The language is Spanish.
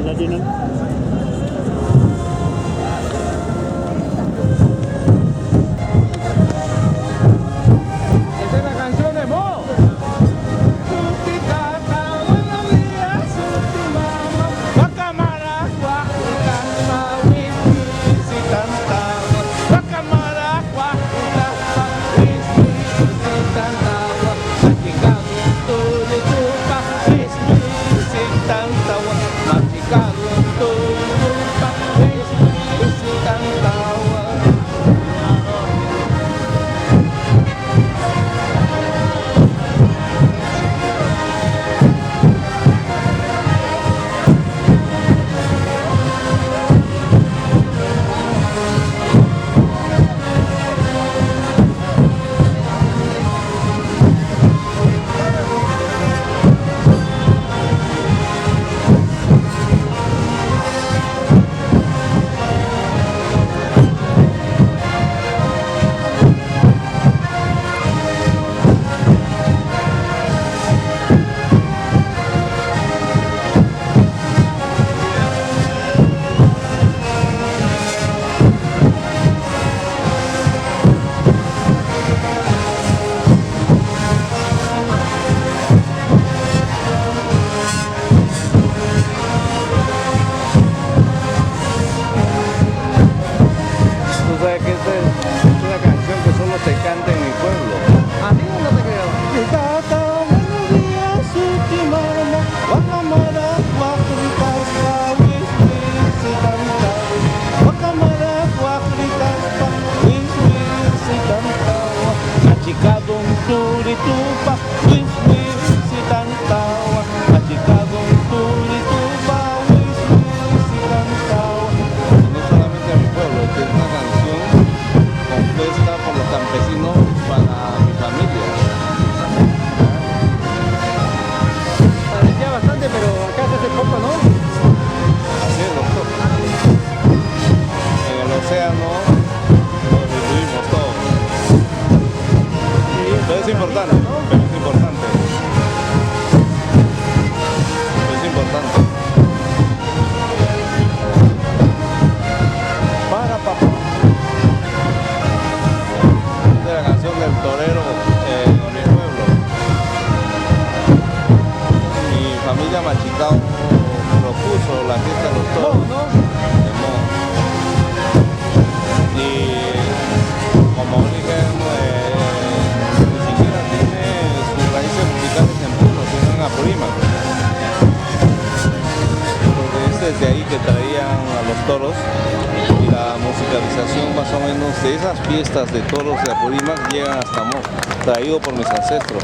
la llenan. Esa es la canción de Mo. Tú sabes que esta es una canción que solo se canta en mi pueblo. Así no te creo. No solamente en mi pueblo, esta es una canción compuesta por los campesinos para mi familia. Parecía bastante, pero acá se hace poco, ¿no? Así es, doctor. En el océano lo distribuimos todo. Pero es importante, pero es importante. Es importante. Para papá. Esta es la canción del torero en mi pueblo. Mi familia Machicao propuso la fiesta de los toros. ¿no? De Mo. Y como origen ni siquiera tiene sus raíces musicales en Puno, sino en Apurímac. Porque es desde ahí que traían a los toros y la musicalización más o menos de esas fiestas de toros de Apurímac llegan hasta Mo, traído por mis ancestros.